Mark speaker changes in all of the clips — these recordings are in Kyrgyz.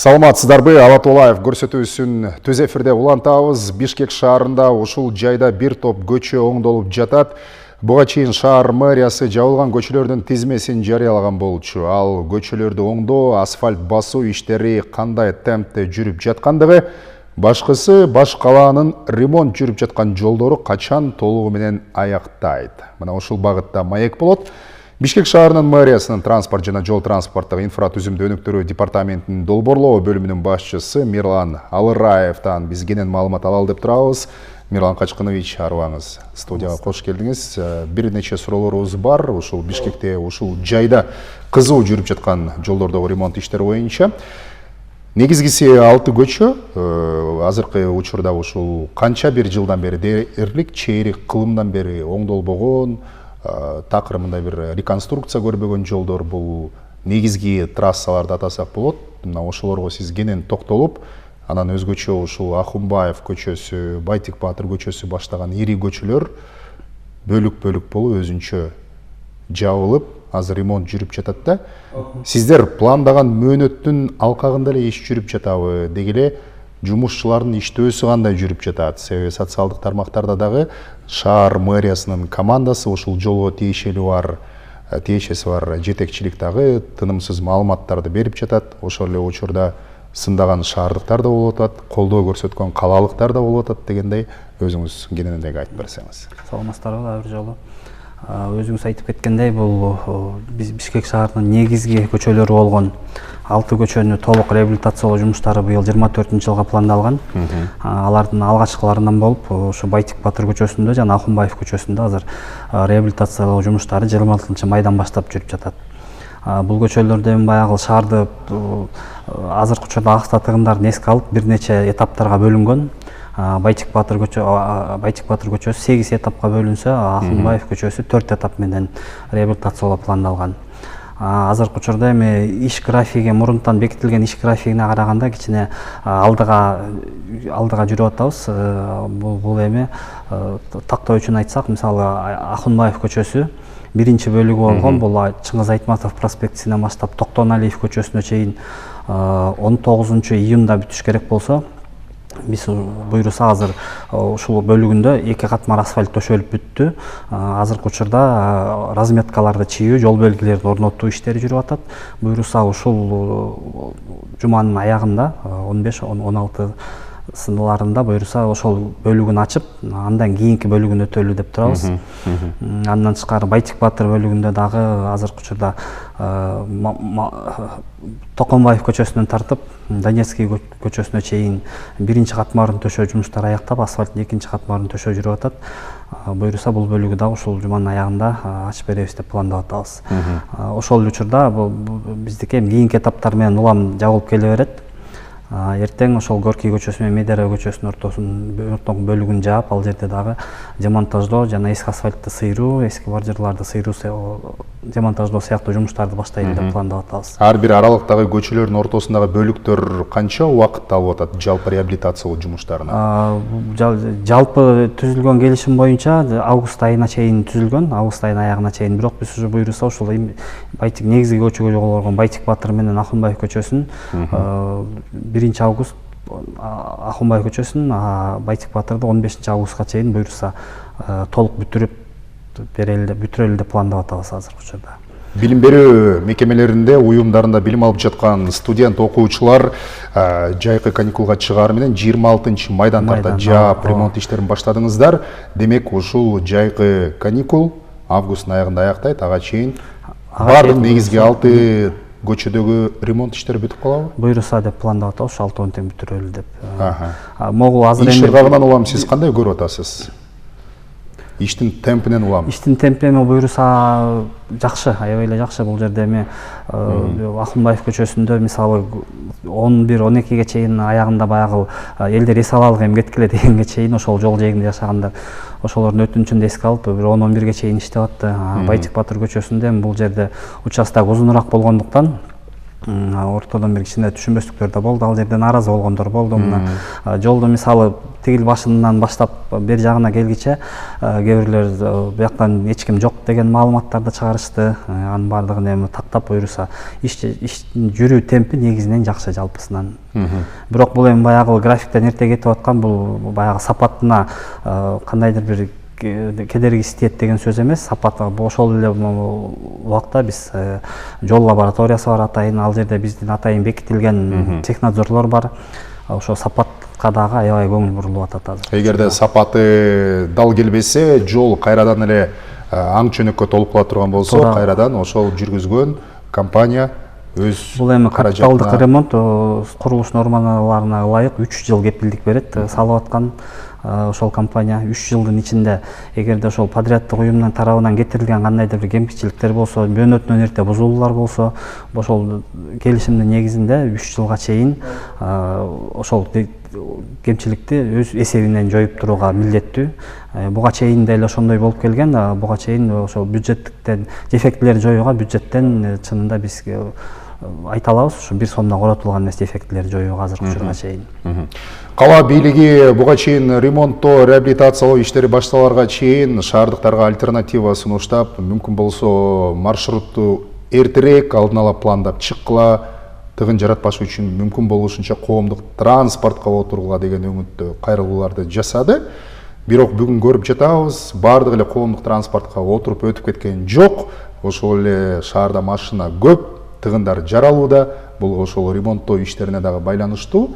Speaker 1: Саламатсыздарбы, Алатолаев көрсөтүүсүн төз эфирде улантабыз. Бишкек шаарында ушул жайда бир топ көчө оңдолуп жатат. Буга чейин шаар мэриясы жабылган көчөлөрдүн тизмесин жарыялаган болчу. Ал көчөлөрдү оңдоо, асфальт басуу иштери кандай темпте жүрүп жаткандыгы, башкысы баш калаанын ремонт жүрүп жаткан жолдору качан толугу менен аяктайт. Мына ушул багытта маек болот. Бишкек шаарынын мэриясынын транспорт жана жол транспорттук инфратүзүмдү өнүктүрүү департаментинин долбоорлоо бөлүмүнүн башчысы Мирлан Алыраевтан биз кенен маалымат алалы деп турабыз. Мирлан Качкынович, арыбаңыз, студияга кош келдиңиз. Бир нече суроолорубуз бар. Ушул Бишкекте, ушул жайда кызуу жүрүп жаткан жолдордогу ремонт иштери боюнча. Негизгиси 6 көчө, азыркы учурда ушул канча бир жылдан бери дээрлик чейрек кылымдан бери оңдолбогон, такыр мындай бир реконструкция көрбөгөн жолдор, бул негизги трассаларды атасак болот. Мына ошолорго сиз кенен токтолуп, анан өзгөчө ушул Ахунбаев көчөсү, Байтик Баатыр көчөсү баштаган ири көчөлөр бөлүк-бөлүк болуп өзүнчө жабылып, азыр ремонт жүрүп жатат да. Сиздер пландаган мөөнөттүн алкагында эле иш жүрүп жатабы? Деги эле жумушчулардын иштөөсү кандай жүрүп жатат? Себеби социалдык тармактарда дагы шаар мэриясынын командасы ушул жолго тиешеси бар жетекчилик дагы тынымсыз маалыматтарды берип жатат. Ошол эле учурда сындаган шаардыктар да болуп атат, колдоо көрсөткөн калаалыктар да болуп атат дегендей, өзүңүз кененирээк айтып берсеңиз.
Speaker 2: Саламатсыздарбы, дагы бир жолу. Өзүңүз айтып кеткендей, бул биз Бишкек шаарынын негизги көчөлөрү болгон 6 көчөнү толук реабилитациялоо жумуштары быйыл 24-жылга пландалган. Алардын алгачкыларынан болуп, ошо Байтик Баатыр көчөсүндө жана Ахунбаев көчөсүндө азыр реабилитациялоо жумуштары 26-майдан баштап жүрүп жатат. Бул көчөлөрдө баягы шаарды азыркы учурда аксатыгындарын эске алып, бир нече этаптарга бөлүнгөн. Байтик Баатыр көчөсү 8 этапка бөлүнсө, Ахунбаев көчөсү 4 этап менен реабилитациялоо пландалган. Азыркы учурда эми иш графиги, мурунтан бекитилген иш графигине караганда кичине алдыга жүрүп атабыз. Бул эми тактоо үчүн айтсак, мисалы Ахунбаев көчөсү биринчи бөлүгү болгон, бул Чыңгыз Айтматов проспектисинен баштап Токтоналиев көчөсүнө чейин 19-июнда бүтүш керек болсо, биз буйруса азыр ушул бөлүгүндө 2 катмар асфальт төшөлүп бүттү. Азыркы учурда разметкаларды чийүү, жол белгилерди орнотуу иштери жүрүп атат. Буйруса ушул жуманын аягында 15-16 сыналарында буйруса ошол бөлүгүн ачып, андан кийинки бөлүгүн өтөлү деп турабыз. Андан тышкары Байтик Баатыр бөлүгүндө дагы азыркы учурда Токонбаев көчөсүнөн тартып Донецкий көчөсүнө чейин биринчи катмарын төшөө жумуштары аяктап, асфальттын экинчи катмарын төшөө жүрүп атат. Буйруса бул бөлүгү дагы ушул жуманын аягында ачып беребиз деп пландап атабыз. Ошол эле учурда биздики кийинки этаптар менен улам жабылып келе берет. Эртең ошол Горький көчөсү менен Медера көчөсүнүн ортоң бөлүгүн жаап, ал жерде дагы демонтаждоо жана эски асфальтты сыйруу, эски баржырларды сыйруу, демонтаждоо сыяктуу жумуштарды баштайлы деп пландап атабыз.
Speaker 1: Ар бир аралыктагы көчөлөрдүн ортосундагы бөлүктөр канча убакыт алып атат жалпы реабилитациялоо жумуштарына?
Speaker 2: Жалпы түзүлгөн келишим боюнча август айына чейин түзүлгөн, август айынын аягына чейин. Бирок биз уже буйруса ушул Байтик негизги көчөгө болгон Байтик Баатыр менен Ахунбаев көчөсүн 1-август Ахунбаев көчөсүн, Байтик Баатырды 15-августка чейин буйруса толук бүтүрөлү деп пландап атабыз азыркы учурда.
Speaker 1: Билим берүү мекемелеринде, уюмдарында билим алып жаткан студент окуучулар жайкы каникулга чыгаар менен 26-майдан тарта жаап ремонт иштерин баштадыңыздар. Демек, ушул жайкы каникул августтун аягында аяктайт, ага чейин баардык негизги 6 көчөдөгү ремонт иштери бүтүп калабы?
Speaker 2: Буйруса деп пландап атабыз, 6 тең бүтүрөлү деп. Могул азыр
Speaker 1: иш ыргагынан улам сиз кандай көрүп атасыз? Иштин темпинен улам?
Speaker 2: Иштин темпинен буйруса жакшы, аябай эле жакшы. Бул жерде эми Ахунбаев көчөсүндө мисалы 11-12ге чейин аягында баягы элдер эс алалык эми кеткиле дегенге чейин ошол жол жээгинде жашагандар ошолордун өтүнүчүн да эске алып, 10-11ге чейин иштеп атты. Байтик Баатыр көчөсүндө бул жерде участок узунураак болгондуктан ортодон бир кичине түшүнбөстүктөр да болду, ал жерде нааразы болгондор болду. Мына жолду мисалы тигил башынан баштап бер жагына келгиче кээ бирлер бияктан эч ким жок деген маалыматтарды чыгарышты. Анын баардыгын эми тактап буюрса иштин жүрүү темпи негизинен жакшы жалпысынан. Бирок бул эми баягы графиктен эрте кетип аткан, бул баягы сапатына кандайдыр бир кедергисиз деген сөз эмес. Сапат ошол эле убакта биз жол лабораториясы бар атайын, ал жерде биздин атайын бекитилген технадзорлор бар. Ошо сапатка дагы аябай көңүл бурулуп атат азыр.
Speaker 1: Эгерде сапаты дал келбесе, жол кайрадан эле аң чөнөккө толуп кала турган болсо, кайрадан ошол жүргүзгөн компания өз
Speaker 2: бул эми капиталдык ремонт курулуш нормаларына ылайык 3 жыл кепилдик берет. Салып аткан ошол компания 3 жылдын ичинде эгерде ошол подряддык уюмдун тарабынан кетирилген кандайдыр бир кемчиликтер болсо, мөөнөтүнөн эрте бузулуулар болсо, ошол келишимдин негизинде 3 жылга чейин ошол кемчиликти өз эсебинен жоюп турууга милдеттүү. Буга чейин деле ошондой болуп келген. Буга чейин ошол бюджеттиктен дефектилерди жоюуга бюджеттен чынында биз айта алабыз, ушу 1 сомдон коротулган эмес дефектилерди жоюуга азыркы учурга чейин.
Speaker 1: Кала бийлиги буга чейин ремонттоо, реабилитациялоо иштери башталарга чейин шаардыктарга альтернатива сунуштап, мүмкүн болсо маршрутту эртерээк алдын ала пландап чыккыла, тыгын жаратпаш үчүн мүмкүн болушунча коомдук транспортко отургула деген өңүттө кайрылууларды жасады. Бирок бүгүн көрүп жатабыз, бардык эле коомдук транспортко отуруп өтүп кеткен жок. Ошол эле шаарда машина көп, тыгындар жаралууда. Бул ошол ремонттоо иштерине дагы байланыштуу.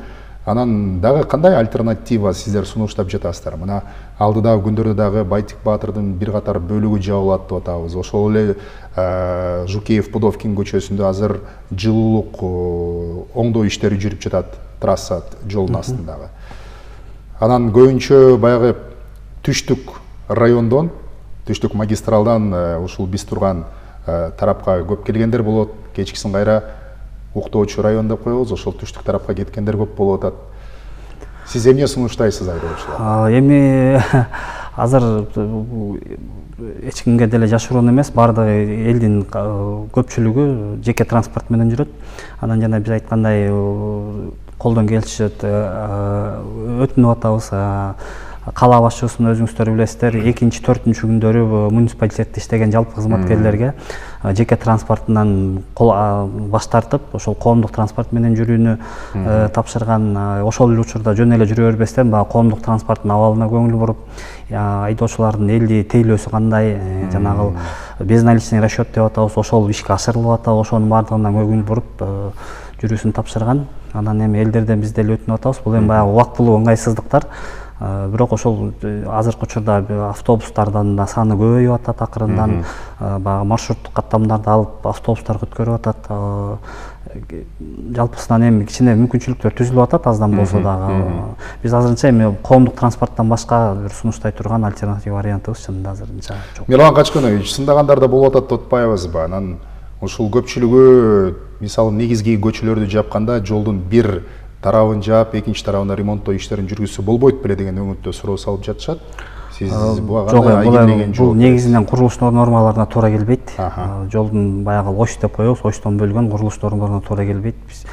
Speaker 1: Анан дагы кандай альтернатива сиздер сунуштап жатасыздар? Мына алдыдагы күндөрдө дагы Байтик Баатырдын бир катар бөлүгү жабылат деп атабыз. Ошол эле Жукеев Пудовкин көчөсүндө азыр жылуулук оңдоо иштери жүрүп жатат, трасса жолдун астындагы. Анан көбүнчө баягы түштүк райондон, түштүк магистралдан ушул биз турган тарапка көп келгендер болот. Кечкисин кайра уктоочу район деп коебуз, ошол түштүк тарапка кеткендер көп болуп атат. Сиз эмне сунуштайсыз айдоочулар?
Speaker 2: Эми азыр эч кимге деле жашыруун эмес, баардык элдин көпчүлүгү жеке транспорт менен жүрөт. Анан жана биз айткандай колдон келишет, өтүнүп атабыз. Кала башчысына өзүңүздөр билесиздер, 2-4 күндөрү муниципалитетте иштеген жалпы кызматкерлерге жеке транспортунан баш тартып, ошол коомдук транспорт менен жүрүүнү тапшырган. Ошол эле учурда жөн эле жүрө бербестен баягы коомдук транспорттун абалына көңүл буруп, айдоочулардын элди тейлөөсү кандай, жанагы безналичный расчет деп атабыз, ошол ишке ашырылып атабы, ошонун баардыгына көңүл буруп жүрүүсүн тапшырган. Анан эми элдерден биз деле өтүнүп атабыз. Бул эми баягы убактылуу ыңгайсыздыктар. Бирок ошол азыркы учурда автобустардын да саны көбөйүп атат акырындан. Баягы маршруттук каттамдарды алып автобустар өткөрүп атат. Жалпысынан эми кичине мүмкүнчүлүктөр түзүлүп атат, аздан болсо дагы. Биз азырынча эми коомдук транспорттон башка бир сунуштай турган альтернатива вариантыбыз чынында азырынча жок.
Speaker 1: Мирлан Качкынович, сындагандар да болуп атат деп атпайбызбы? Анан ушул көпчүлүгү мисалы негизги көчөлөрдү жапканда жолдун бир тарабын жаап, экинчи тарабына ремонттоо иштерин жүргүзсө болбойт беле деген өңүттө суроо салып жатышат. Сиз буга кандай айгирлеген жол?
Speaker 2: Бул негизинен курулуш нормаларына туура келбейт. Жолдун баягы ось деп коебуз, остон бөлгөн курулуш нормаларына туура келбейт. Биз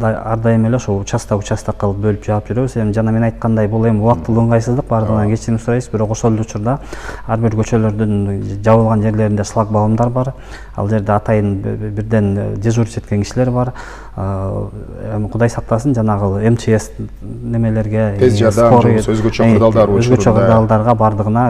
Speaker 2: ар дайым эле ошол участок кылып бөлүп жаап жүрөбүз. Эми жана мен айткандай, бул эми убактылуу ыңгайсыздык, баардыгынан кечирим сурайбыз. Бирок ошол эле учурда ар бир көчөлөрдүн жабылган жерлеринде шлагбаумдар бар. Ал жерде атайын бирден дежурить эткен кишилер бар. Эми Кудай сактасын, жанагы МЧС немелерге,
Speaker 1: тез жардам, өзгөчө кырдаалдар
Speaker 2: кырдаалдарга бардыгына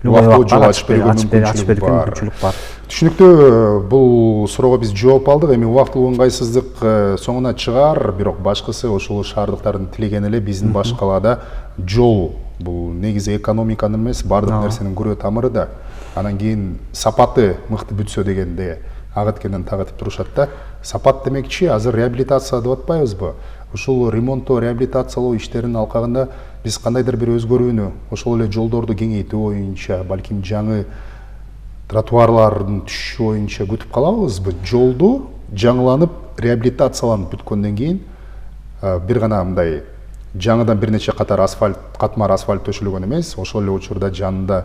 Speaker 2: жол ачып берүүгө мүмкүнчүлүк бар.
Speaker 1: Түшүнүктүү, бул суроого биз жооп алдык. Эми убактылуу ыңгайсыздык соңуна чыгар, бирок башкысы ошол шаардыктардын тилегени эле биздин баш калаада жол. Бул негизи экономиканын эмес, бардык нерсенин күрөө тамыры да. Анан кийин сапаты мыкты бүтсө дегенде агыткенен тагытып турушат да. Сапат демекчи азыр реабилитация деп атпайбызбы? Ушул ремонттоо, реабилитациялоо иштеринин алкагында биз кандайдыр бир өзгөрүүнү, ошол эле жолдорду кеңейтүү боюнча, балким жаңы тротуарлардын түшүшү боюнча күтүп калабызбы? Жолду жаңыланып, реабилитацияланып бүткөндөн кийин бир гана мындай жаңыдан бир нече катмар асфальт төшөлгөн эмес, ошол эле учурда жанында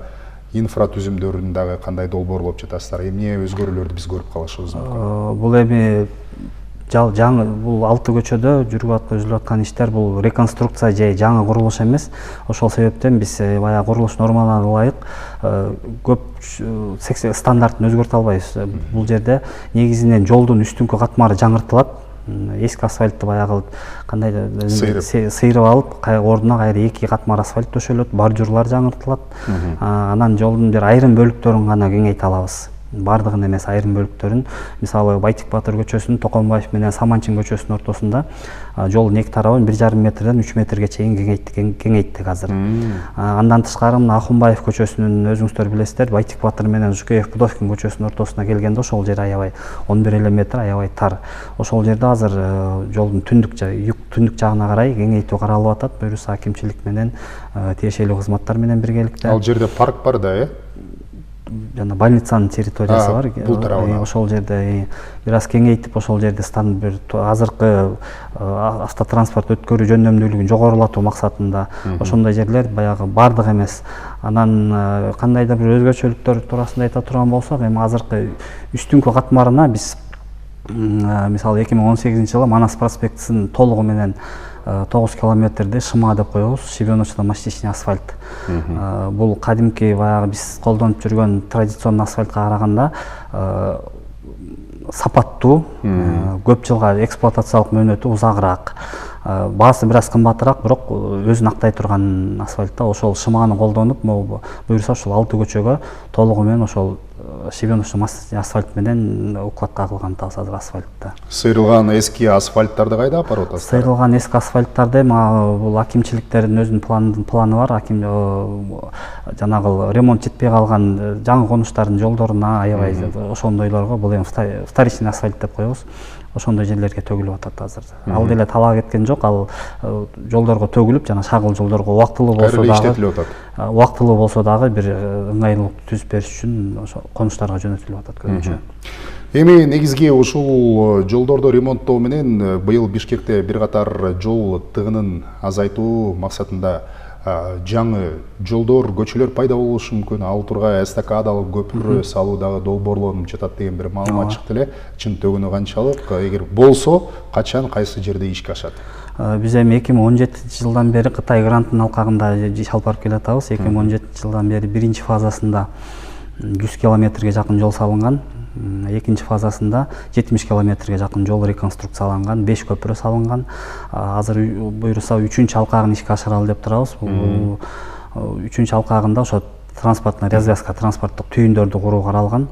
Speaker 1: инфратүзүмдөрүн дагы кандай долбоорлоп жатасыздар? Эмне өзгөрүүлөрдү биз көрүп калышыбыз мүмкүн?
Speaker 2: Бул эми жаңы бул 6 көчөдө жүрүп аткан иштер бул реконструкция же жаңы курулуш эмес. Ошол себептен биз баягы курулуш нормаларына ылайык көп стандарттын өзгөртө албайбыз. Бул жерде негизинен жолдун үстүнкү катмары жаңыртылат. Эски асфальтты баягы кандайдыр сыйрып алып, ордуна кайра 2 катмар асфальт төшөлөт, бордюрлар жаңыртылат. Анан жолдун бир айрым бөлүктөрүн гана кеңейте алабыз. Бардыгын эмес, айрым бөлүктөрүн. Мисалы Байтик Батыр көчөсүнүн Токонбаев менен Саманчин көчөсүнүн ортосунда жолдун эки тарабын 1,5 метрден 3 метрге чейин кеңейттик азыр. Андан тышкары мына Ахунбаев көчөсүнүн өзүңүздөр билесиздер, Байтик Батыр менен Жукеев Пудовкин көчөсүнүн ортосуна келгенде ошол жер аябай 11 метр, аябай тар. Ошол жерде азыр жолдун түндүк жагына карай кеңейтүү каралып атат. Буюрса акимчилик менен тиешелүү кызматтар менен биргеликте.
Speaker 1: Ал жерде парк бар да,
Speaker 2: жана больницанын территориясы бар.
Speaker 1: Бул тарабына.
Speaker 2: Ошол жерде бир аз кеңейтип, ошол жерде бир азыркы автотранспорт өткөрүү жөндөмдүүлүгүн жогорулатуу максатында ошондой жерлер баягы бардык эмес. Анан кандайдыр бир өзгөчөлүктөр туурасында айта турган болсок, эми азыркы үстүнкү катмарына биз мисалы 2018-жылы Манас проспектисин толугу менен 9 километрде шыма деп коебуз, шибеночно-мастичный асфальт. Бул кадимки баягы биз колдонуп жүргөн традиционный асфальтка караганда сапаттуу, көп жылга эксплуатациялык мөөнөтү узагыраак. Баасы бир аз кымбатыраак, бирок өзүн актай турган асфальтта ошол шыманы колдонуп, буюрса ошол 6 көчөгө толугу менен ошол шибеночно-мастичный асфальт менен укладка кылган атабыз азыр асфальтта.
Speaker 1: Сыйрылган эски асфальттарды кайда апарып атасыздар?
Speaker 2: Сыйрылган эски асфальттарды бул акимчиликтердин өзүнүн планы бар. Жанагы ремонт жетпей калган жаңы конуштардын жолдоруна аябай ошондойлорго, бул эми вторичный асфальт деп коебуз. Ошондой жерлерге төгүлүп атат азыр. Ал деле талаа кеткен жок, ал жолдорго төгүлүп, жана шагыл жолдорго убактылуу болсо дагы бир ыңгайлуулук түзүп бериш үчүн конуштарга жөнөтүлүп атат көбүнчө.
Speaker 1: Эми негизги ушул жолдорду ремонттоо менен быйыл Бишкекте бир катар жол тыгынын азайтуу максатында жаңы жолдор, көчөлөр пайда болушу мүмкүн. Ал тургай эстакадалык көпүрө салуу дагы долбоорлонуп жатат деген бир маалымат чыкты эле. Чын төгүнү канчалык? Эгер болсо, качан, кайсы жерде ишке ашат?
Speaker 2: Биз эми 2017-жылдан бери Кытай грантынын алкагында иш алып барып келатабыз. 2017-жылдан бери биринчи фазасында 100 километрге жакын жол салынган. Экинчи фазасында 70 километрге жакын жол реконструкцияланган, 5 көпүрө салынган. Азыр буюрса 3-чү алкагын ишке ашыралы деп турабыз. Бул 3-чү алкагында ошо транспортный развязка, транспорттук түйүндөрдү куруу каралган.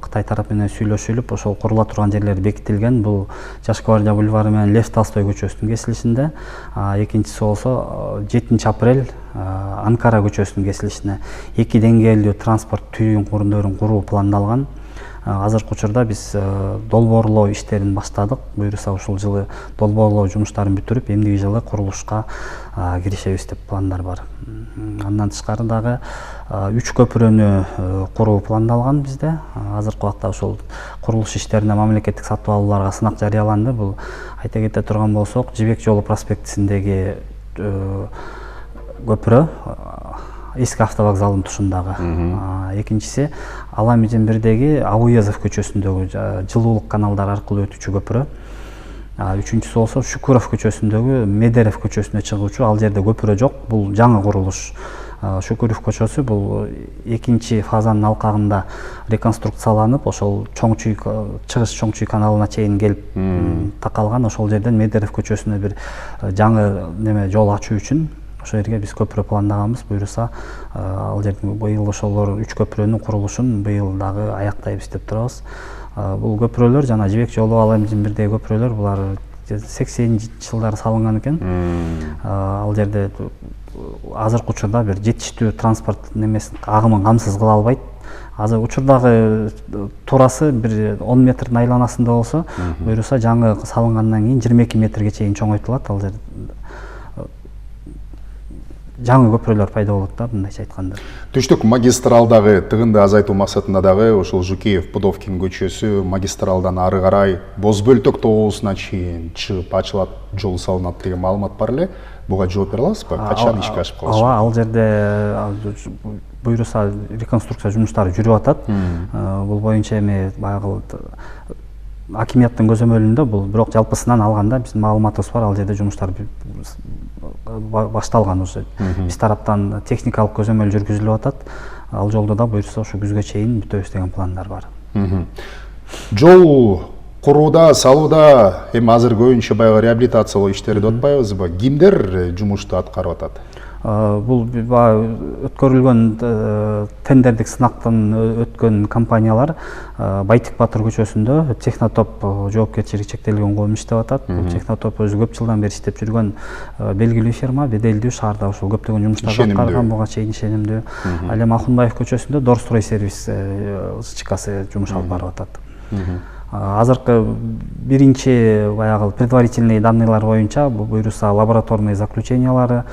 Speaker 2: Кытай тарап менен сүйлөшүлүп, ошол курула турган жерлер бекитилген. Бул Жаш Гвардия бульвары менен Лев Толстой көчөсүнүн кесилишинде. Экинчиси болсо 7-апрель Анкара көчөсүнүн кесилишине 2 деңгээлүү транспорт түйүн куруу пландалган. Азыркы учурда биз долбоорлоо иштерин баштадык. Буюрса ушул жылы долбоорлоо жумуштарын бүтүрүп, эмдиги жылы курулушка киришебиз деп пландар бар. Андан тышкары дагы 3 көпүрөнү куруу пландалган бизде. Азыркы убакта ошол курулуш иштерине мамлекеттик сатып алууларга сынак жарыяланды. Бул айта кете турган болсок, Жибек жолу проспектисиндеги көпүрө, эски автовокзалдын тушундагы. Экинчиси Алами Жембирдеги Абуязов көчөсүндөгү жылуулук каналдар аркылуу өтүүчү көпүрө. Үчүнчүсү болсо Шукуров көчөсүндөгү Медерев көчөсүнө чыгуучу, ал жерде көпүрө жок, бул жаңы курулуш. Шукуров көчөсү бул экинчи фазанын алкагында реконструкцияланып, ошол чыгыш Чоң Чүй каналына чейин келип такалган. Ошол жерден Медерев көчөсүнө бир жаңы жол ачуу үчүн ошол жерге биз көпүрө пландаганбыз. Буюрса ал жердин быйыл ошолор 3 көпүрөнүн курулушун быйыл дагы аяктайбыз деп турабыз. Бул көпүрөлөр жана Жибек жолу, Алами Жембирдеги көпүрөлөр булар 80-жылдары салынган экен. Ал жерде азыркы учурда бир жетиштүү транспорт агымын камсыз кыла албайт. Азыр учурдагы турасы бир 10 метрдин айланасында болсо, буюрса жаңы салынгандан кийин 22 метрге чейин чоңойтулат. Ал жерде жаңы көпүрөлөр пайда болот да, мындайча айтканда.
Speaker 1: Түштүк магистралдагы тыгынды азайтуу максатында дагы ошол Жукеев Пудовкин көчөсү магистралдан ары карай Боз бөлтөк тоосуна чейин чыгып ачылат, жол салынат деген маалымат бар эле. Буга жооп бере аласызбы? Качан ишке ашып калат?
Speaker 2: Ооба, ал жерде буюрса реконструкция жумуштары жүрүп атат. Бул боюнча эми баягы акимияттын көзөмөлүндө бул, бирок жалпысынан алганда биздин маалыматыбыз бар, ал жерде жумуштар башталган уже. Биз тараптан техникалык көзөмөл жүргүзүлүп атат. Ал жолдо да буюрса ушу күзгө чейин бүтөбүз деген пландар бар.
Speaker 1: Жол курууда, салууда эми азыр көбүнчө баягы реабилитациялоо иштерди атпайбызбы? Кимдер жумушту аткарып атат?
Speaker 2: Бул өткөрүлгөн тендердик сынактан өткөн компаниялар Байтик Батыр көчөсүндө Технотоп жоопкерчилиги чектелген коом иштеп атат. Бул Технотоп өзү көп жылдан бери иштеп жүргөн белгилүү фирма, беделдүү, шаарда ушул көптөгөн жумуштарды аткарган, буга чейин ишенимдүү. Ал эми Ахунбаев көчөсүндө Дорстрой сервис ЖЧКсы жумуш алып барып атат. Азыркы биринчи баягы предварительный данныйлар боюнча буюрса лабораторный заключениялары,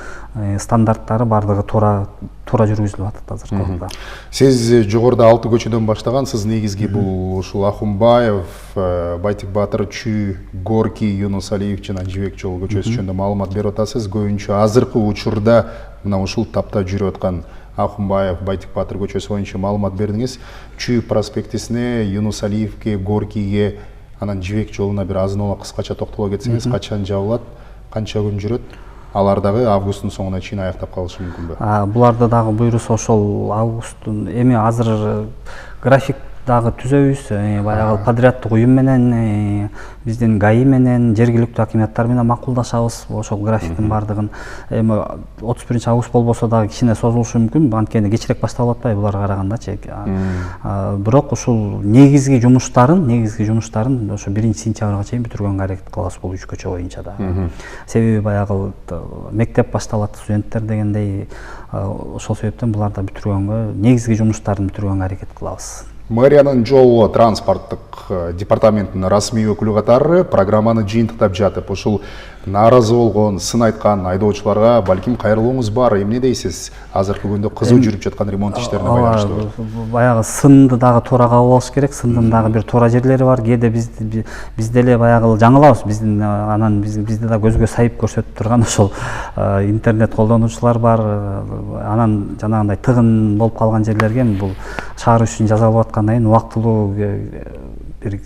Speaker 2: стандарттары бардыгы туура жүргүзүлүп атат азыркы убакта.
Speaker 1: Сиз жогоруда 6 көчөдөн баштагансыз, негизги бул ушул Ахунбаев, Байтик Батыр, Чүй, Горький, Юнус Алиев жана Жибек жолу көчөсү жөнүндө маалымат берип атасыз. Көбүнчө азыркы учурда мына ушул тапта жүрүп аткан Ахунбаев, Байтик Батыр көчөсү боюнча маалымат бердиңиз. Чүй проспектисине, Юнус Алиевке, Горькийге, анан Жибек жолуна бир азын кыскача токтоло кетсеңиз, качан жабылат, канча күн жүрөт? Алар дагы августтун соңуна чейин аяктап калышы мүмкүнбү?
Speaker 2: Буларды дагы буюрса ошол августтун, эми азыр график дагы түзөбүз, баягы подряддык уюм менен, биздин ГАИ менен, жергиликтүү акимияттар менен макулдашабыз ошол графиктин бардыгын. Эми 31 август болбосо дагы кичине созулушу мүмкүн, анткени кечирээк башталып атпайбы буларга карагандачы. Бирок ушул негизги жумуштарын ошо 1-сентябрга чейин бүтүргөнгө аракет кылабыз бул 3 көчө боюнча да. Себеби баягы мектеп башталат, студенттер дегендей, ошол себептен буларды бүтүргөнгө, негизги жумуштарын бүтүргөнгө аракет кылабыз.
Speaker 1: Мэриянын жол транспорттук департаментинин расмий өкүлү катары программаны жыйынтыктап жатып, ушул нааразы болгон, сын айткан айдоочуларга балким кайрылууңуз бар. Эмне дейсиз? Азыркы күндө кызуу жүрүп жаткан ремонт иштерине байланыштуу.
Speaker 2: Баягы сынды дагы туура кабыл алыш керек. Сындын дагы бир туура жерлери бар. Кээде биз деле баягы жаңылабыз. Биздин анан бизди да көзгө сайып көрсөтүп турган ошол интернет колдонуучулар бар. Анан жанагындай тыгын болуп калган жерлерге бул шаар үчүн жасалып аткандан кийин убактылуу бир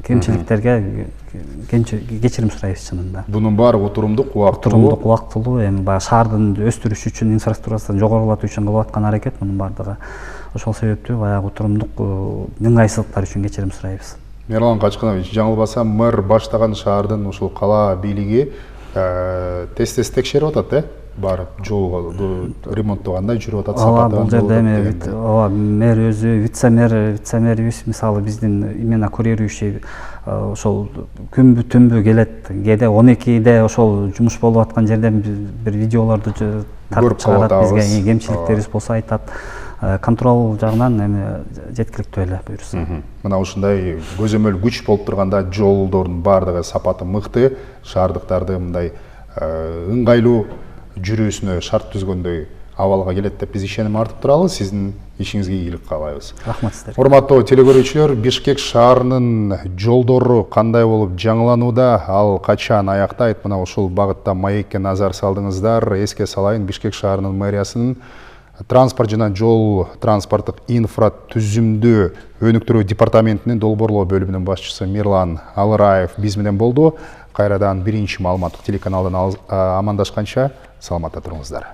Speaker 2: кемчиликтерге кечирим сурайбыз чынында.
Speaker 1: Бунун баары отурумдук,
Speaker 2: убактылуу, эми баягы шаардын өстүрүш үчүн, инфраструктурасын жогорулатуу үчүн кылып аткан аракет, мунун бардыгы ошол себептүү баягы отурумдук ыңгайсыздыктар үчүн кечирим сурайбыз.
Speaker 1: Мерлан Качкынович, жаңылбасам, мэр баштаган шаардын ушул кала бийлиги тез текшерип атат, барып жол ремонттоо кандай жүрүп атат, сапаты
Speaker 2: бул жерде эми мэр өзү, вице-мэрибиз мисалы биздин именно курирующий ошол күнбү түнбү келет. Кээде 12-де ошол жумуш болуп аткан жерден бир видеолорду тартып чыгарат, бизге кемчиликтерибиз болсо айтат. Контрол жагынан эми жеткиликтүү эле буюрса.
Speaker 1: Мына ушундай көзөмөл күч болуп турганда жолдордун баардыгы сапаты мыкты, шаардыктарды мындай ыңгайлуу жүрүүсүнө шарт түзгөндөй абалга келет деп биз ишеним артып турабыз. Сиздин ишиңизге ийгилик каалайбыз.
Speaker 2: Рахмат сиздерге.
Speaker 1: Урматтуу телекөрүүчүлөр, Бишкек шаарынын жолдору кандай болуп жаңыланууда, ал качан аяктайт? Мына ушул багытта маекке назар салдыңыздар. Эске салайын, Бишкек шаарынын мэриясынын транспорт жана жол транспорттук инфратүзүмдү өнүктүрүү департаментинин долбоорлоо бөлүмүнүн башчысы Мирлан Алыраев биз менен болду. Кайрадан биринчи маалыматтык телеканалдан амандашканча саламатта туруңуздар.